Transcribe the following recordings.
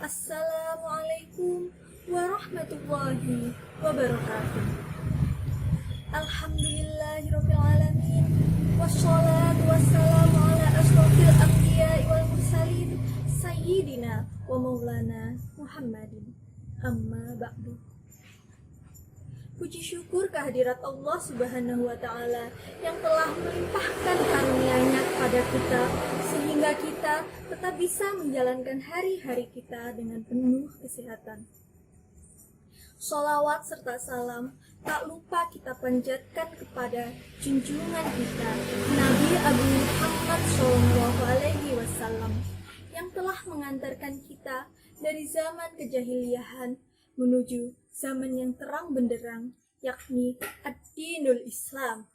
Assalamualaikum warahmatullahi wabarakatuh. Alhamdulillahirabbil alamin. Wassalatu wassalamu ala asyrofil anbiya'i wal mursalin sayyidina wa maulana Muhammadin. Amma ba'du. Puji syukur kehadirat Allah Subhanahu wa Ta'ala yang telah melimpahkan karunia-Nya kepada kita, sehingga kita tetap bisa menjalankan hari-hari kita dengan penuh kesehatan. Sholawat serta salam tak lupa kita panjatkan kepada junjungan kita, Nabi Agung Muhammad SAW, yang telah mengantarkan kita dari zaman kejahiliahan menuju zaman yang terang benderang, yakni ad-dinul Islam.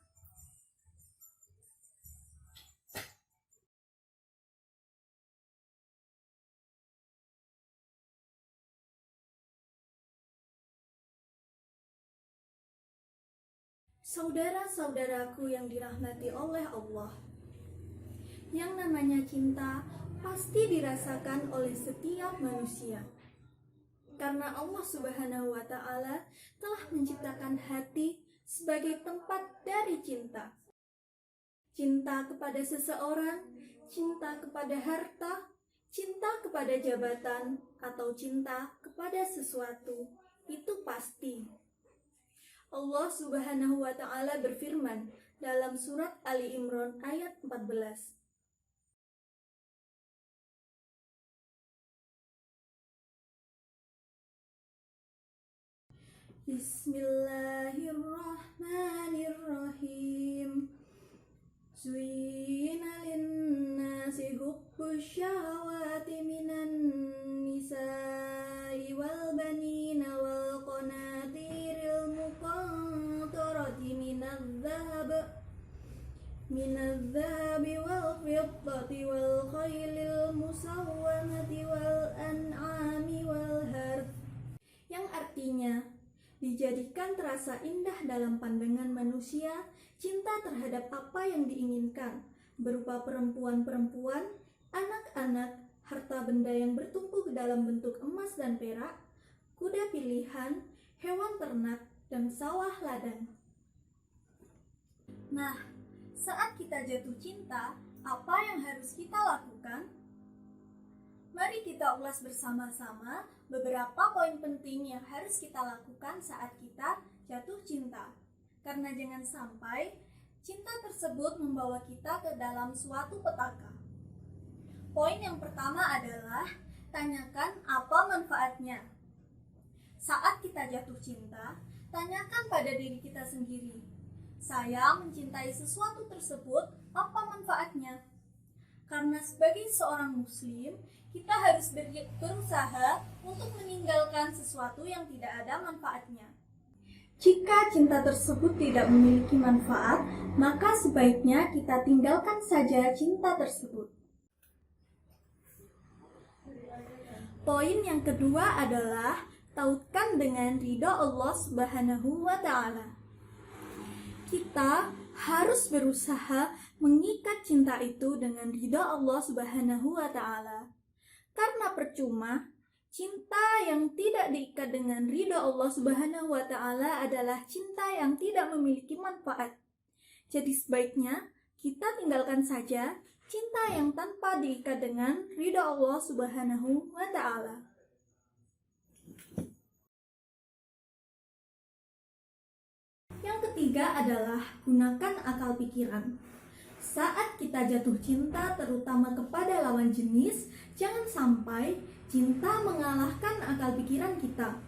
Saudara-saudaraku yang dirahmati oleh Allah, yang namanya cinta pasti dirasakan oleh setiap manusia. Karena Allah Subhanahu wa Ta'ala telah menciptakan hati sebagai tempat dari cinta. Cinta kepada seseorang, cinta kepada harta, cinta kepada jabatan, atau cinta kepada sesuatu, itu pasti. Allah Subhanahu wa Ta'ala berfirman dalam surat Ali Imran ayat 14. Bismillahirrahmanirrahim. Zuyyina linnasi hubbus syahawati minan nisa'i wal banina wal qanatiril muqantarati minadh-dhahabi wal fiddati wal khaylil musawwamati wal an'ami wal harth, yang artinya dijadikan terasa indah dalam pandangan manusia cinta terhadap apa yang diinginkan, berupa perempuan-perempuan, anak-anak, harta benda yang bertumpu dalam bentuk emas dan perak, kuda pilihan, hewan ternak, dan sawah ladang. Nah, saat kita jatuh cinta, apa yang harus kita lakukan? Mari kita ulas bersama-sama beberapa poin penting yang harus kita lakukan saat kita jatuh cinta. Karena jangan sampai cinta tersebut membawa kita ke dalam suatu petaka. Poin yang pertama adalah tanyakan apa manfaatnya. Saat kita jatuh cinta, tanyakan pada diri kita sendiri. Saya mencintai sesuatu tersebut, apa manfaatnya? Karena sebagai seorang muslim, kita harus berusaha untuk meninggalkan sesuatu yang tidak ada manfaatnya. Jika cinta tersebut tidak memiliki manfaat, maka sebaiknya kita tinggalkan saja cinta tersebut. Poin yang kedua adalah tautkan dengan ridha Allah Subhanahu wa Ta'ala. Kita harus berusaha mengikat cinta itu dengan ridha Allah Subhanahu wa Ta'ala. Karena percuma, cinta yang tidak diikat dengan ridha Allah Subhanahu wa Ta'ala adalah cinta yang tidak memiliki manfaat. Jadi sebaiknya kita tinggalkan saja cinta yang tanpa diikat dengan ridha Allah Subhanahu wa Ta'ala. Yang ketiga adalah gunakan akal pikiran. Saat kita jatuh cinta terutama kepada lawan jenis, jangan sampai cinta mengalahkan akal pikiran kita.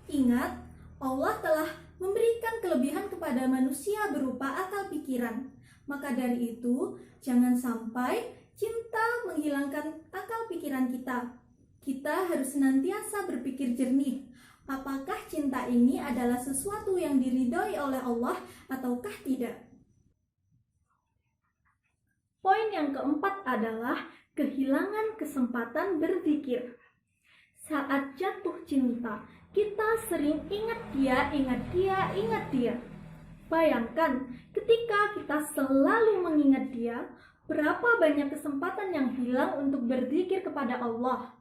Ingat, Allah telah memberikan kelebihan kepada manusia berupa akal pikiran. Maka dari itu, jangan sampai cinta menghilangkan akal pikiran kita. Kita harus senantiasa berpikir jernih. Apakah cinta ini adalah sesuatu yang diridhoi oleh Allah ataukah tidak? Poin yang keempat adalah kehilangan kesempatan berzikir. Saat jatuh cinta, kita sering ingat dia. Bayangkan, ketika kita selalu mengingat dia, berapa banyak kesempatan yang hilang untuk berzikir kepada Allah.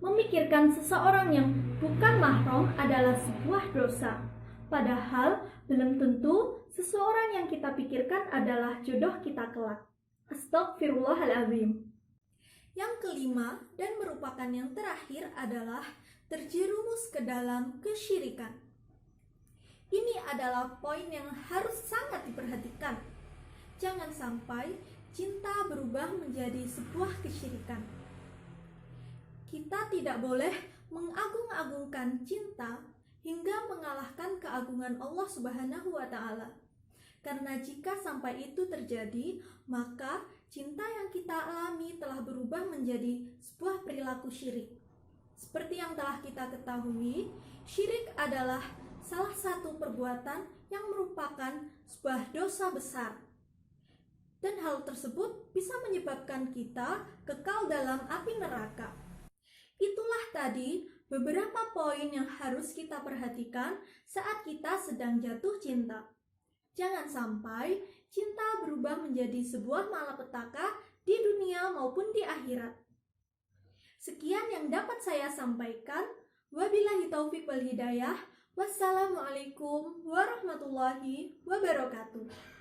Memikirkan seseorang yang bukan mahram adalah sebuah dosa. Padahal belum tentu seseorang yang kita pikirkan adalah jodoh kita kelak. Astagfirullahaladzim. Yang kelima dan merupakan yang terakhir adalah terjerumus ke dalam kesyirikan. Ini adalah poin yang harus sangat diperhatikan. Jangan sampai cinta berubah menjadi sebuah kesyirikan. Kita tidak boleh mengagung-agungkan cinta hingga mengalahkan keagungan Allah Subhanahu wa Ta'ala. Karena jika sampai itu terjadi, maka cinta yang kita alami telah berubah menjadi sebuah perilaku syirik. Seperti yang telah kita ketahui, syirik adalah salah satu perbuatan yang merupakan sebuah dosa besar. Dan hal tersebut bisa menyebabkan kita kekal dalam api neraka. Itulah tadi beberapa poin yang harus kita perhatikan saat kita sedang jatuh cinta. Jangan sampai cinta berubah menjadi sebuah malapetaka di dunia maupun di akhirat. Sekian yang dapat saya sampaikan. Wabillahi taufiq wal hidayah. Wassalamualaikum warahmatullahi wabarakatuh.